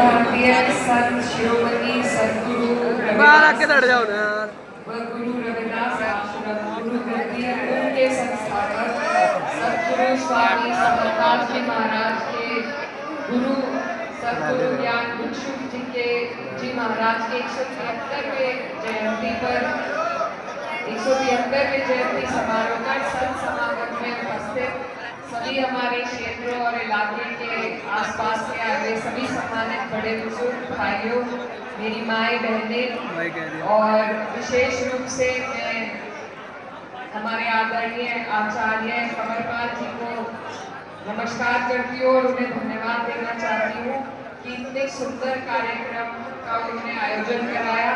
भारतीय संत शिरोमणि सदगुरु बाहर रविदास आके लड़ जाओ ना यार। व गुरु रविदास आश्रम गुरु गद्दी के संस्थापक सदगुरु स्वामी समरनाथ जी महाराज के गुरु सदगुरु ज्ञान भिक्षु जी महाराज के 173वें जयंती पर 173वें जयंती समारोह का संत समागम में उपस्थित सभी हमारे क्षेत्र और इलाके के आसपास से आए सभी सम्मानित बड़े बुजुर्ग भाइयों, मेरी माएँ बहनें और विशेष रूप से मैं हमारे आदरणीय आचार्य कमरपाल जी को नमस्कार करती हूँ और उन्हें धन्यवाद देना चाहती हूँ कि इतने सुंदर कार्यक्रम का उन्होंने आयोजन कराया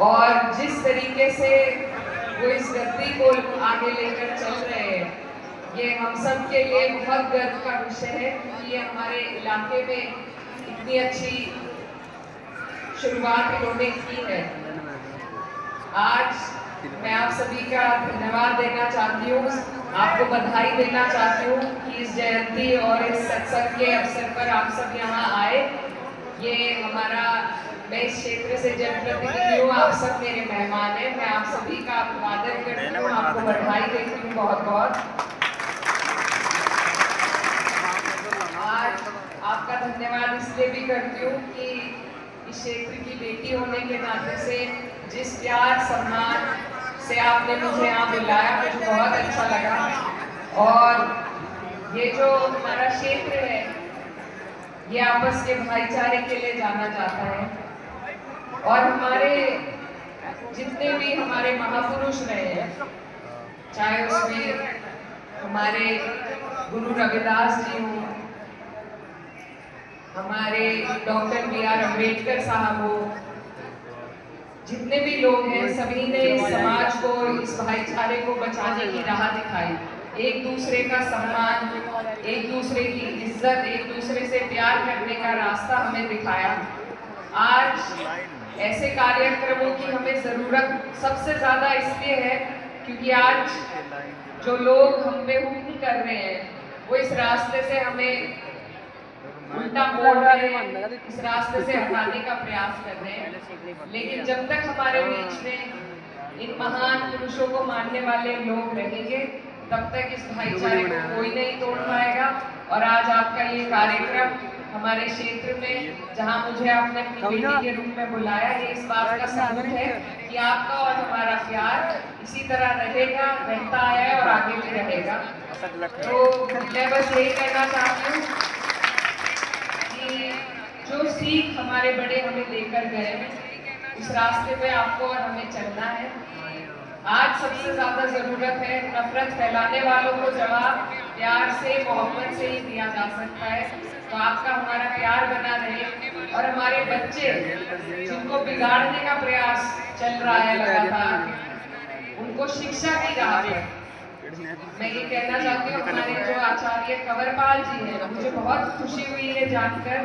और जिस तरीके से वो इस गद्दी को आगे लेकर चल रहे हैं, ये हम सब के लिए बहुत गर्व का विषय है क्योंकि ये हमारे इलाके में इतनी अच्छी शुरुआत इन्होंने की है। आज मैं आप सभी का धन्यवाद देना चाहती हूँ, आपको बधाई देना चाहती हूँ कि इस जयंती और इस सत्संग के अवसर पर आप सब यहाँ आए। ये हमारा मैं इस क्षेत्र से जनप्रतिनिधि हूँ, आप सब मेरे मेहमान हैं। मैं आप सभी का अभिवादन करती हूँ, आपको बधाई देती हूँ बहुत बहुत। आज आपका धन्यवाद इसलिए भी करती हूँ कि इस क्षेत्र की बेटी होने के नाते से जिस प्यार सम्मान से आपने मुझे यहाँ बुलाया, मुझे बहुत अच्छा लगा। और ये जो हमारा क्षेत्र है ये आपस के भाईचारे के लिए जाना जाता है और हमारे जितने भी हमारे महापुरुष रहे हैं, चाहे उसमें हमारे गुरु रविदास जी हों, हमारे डॉक्टर बी.आर. अम्बेडकर साहब हो, जितने भी लोग हैं सभी ने इस समाज को, इस भाईचारे को बचाने की राह दिखाई। एक दूसरे का सम्मान, एक दूसरे की इज्जत, एक दूसरे से प्यार करने का रास्ता हमें दिखाया। आज ऐसे कार्यक्रमों की हमें ज़रूरत सबसे ज़्यादा इसलिए है क्योंकि आज जो लोग हम पे हुक्म कर रहे हैं वो इस रास्ते से हमें उल्टा मोड़ रहे हैं, इस रास्ते से हटाने का प्रयास कर रहे हैं। लेकिन जब तक हमारे बीच में इन महान पुरुषों को मानने वाले लोग रहेंगे तब तक इस भाईचारे को कोई नहीं तोड़ पाएगा। और आज आपका ये कार्यक्रम हमारे क्षेत्र में जहां मुझे आपने अपनी बेटी के रूप में बुलाया, ये इस बात का सबूत है कि आपका और हमारा प्यार इसी तरह रहेगा, रहता आया है और आगे भी रहेगा। तो मैं बस यही कहना चाहती हूँ कि जो सीख हमारे बड़े हमें देकर गए उस रास्ते पे आपको और हमें चलना है। आज सबसे ज्यादा जरूरत है नफरत फैलाने वालों को जवाब प्यार से, मोहब्बत से ही दिया जा सकता है। तो आपका हमारा प्यार बना रहे और हमारे बच्चे जिनको बिगाड़ने का प्रयास चल रहा है लगातार, उनको शिक्षा की राह पर मैं ये कहना चाहती हूँ। हमारे जो आचार्य कंवरपाल जी हैं, मुझे बहुत खुशी हुई है जानकर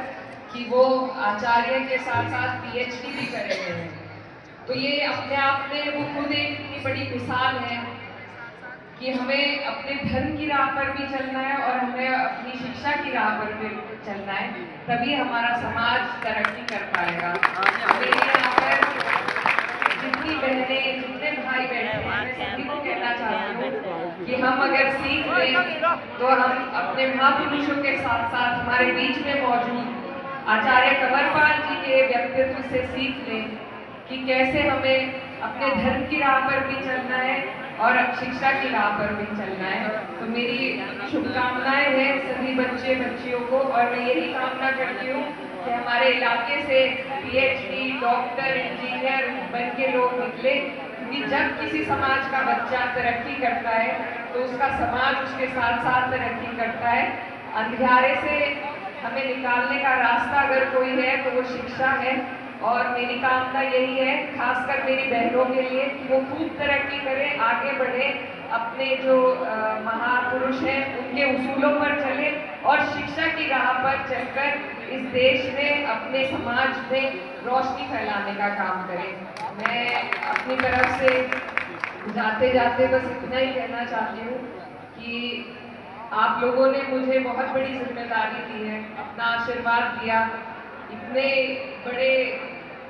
कि वो आचार्य के साथ साथ PhD भी कर रहे हैं। तो ये अपने आप में वो खुद एक इतनी बड़ी मिसाल है कि हमें अपने धर्म की राह पर भी चलना है और हमें अपनी शिक्षा की राह पर भी चलना है, तभी हमारा समाज तरक्की कर पाएगा। मेरे यहाँ पर जितनी बहनें, जितने भाई बैठे हैं, मैं सभी को कहना चाहती हूँ कि हम अगर सीख लें तो हम अपने महापुरुषों के साथ साथ हमारे बीच में मौजूद आचार्य कंवरपाल जी के व्यक्तित्व से सीख लें कि कैसे हमें अपने धर्म की राह पर भी चलना है और शिक्षा की राह पर भी चलना है। तो मेरी शुभकामनाएं हैं सभी बच्चे बच्चियों को और मैं यही कामना करती हूँ कि हमारे इलाके से PhD, डॉक्टर, इंजीनियर बन के लोग निकले, क्योंकि जब किसी समाज का बच्चा तरक्की करता है तो उसका समाज उसके साथ साथ तरक्की करता है। अंधियारे से हमें निकालने का रास्ता अगर कोई है तो वो शिक्षा है और मेरी कामना यही है, खासकर मेरी बहनों के लिए, कि वो खूब तरक्की करें, आगे बढ़े, अपने जो महापुरुष हैं उनके उसूलों पर चले और शिक्षा की राह पर चलकर इस देश में, अपने समाज में रोशनी फैलाने का काम करें। मैं अपनी तरफ से जाते जाते बस इतना ही कहना चाहती हूँ कि आप लोगों ने मुझे बहुत बड़ी जिम्मेदारी दी है, अपना आशीर्वाद दिया इतने बड़े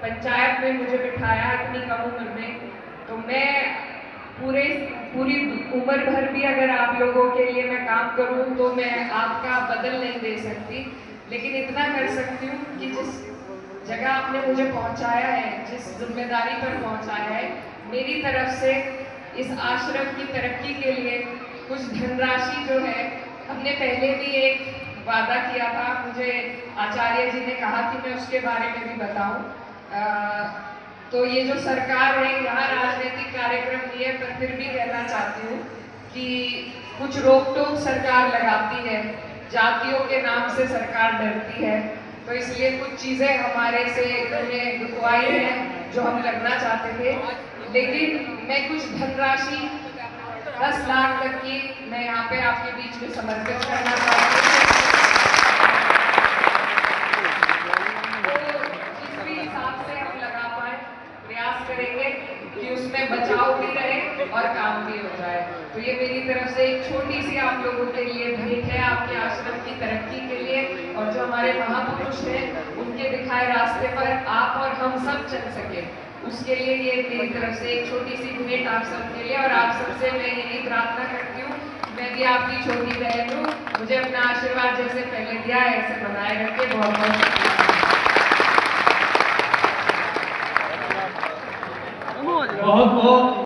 पंचायत में मुझे बिठाया इतनी कम उम्र में, तो मैं पूरी उम्र भर भी अगर आप लोगों के लिए मैं काम करूं तो मैं आपका बदल नहीं दे सकती, लेकिन इतना कर सकती हूँ कि जिस जगह आपने मुझे पहुंचाया है, जिस जिम्मेदारी पर पहुंचाया है, मेरी तरफ से इस आश्रम की तरक्की के लिए कुछ धनराशि जो है, हमने पहले भी एक वादा किया था, मुझे आचार्य जी ने कहा कि मैं उसके बारे में भी बताऊं। तो ये जो सरकार है यहाँ राजनीतिक कार्यक्रम नहीं है, पर फिर भी कहना चाहती हूँ कि कुछ रोक टोक सरकार लगाती है, जातियों के नाम से सरकार डरती है, तो इसलिए कुछ चीजें हमारे से इन्होंने रुकवाई हैं जो हम करना चाहते थे, लेकिन मैं कुछ धनराशि 10 लाख तक की मैं यहाँ पे आपके बीच में समर्पित करना चाहती हूँ। करेंगे कि उसमें बचाव भी रहे और काम भी हो जाए। तो ये मेरी तरफ से एक छोटी सी आप लोगों के लिए भेंट है, आपके आश्रम की तरक्की के लिए, और जो हमारे महापुरुष हैं उनके दिखाए रास्ते पर आप और हम सब चल सके, उसके लिए ये मेरी तरफ से एक छोटी सी भेंट आप सबके लिए। और आप सबसे मैं यही प्रार्थना करती हूँ, मैं भी आपकी छोटी बहन हूँ, मुझे अपना आशीर्वाद जैसे पहले दिया है ऐसे बनाए रखे। बहुत बहुत बहुत बहुत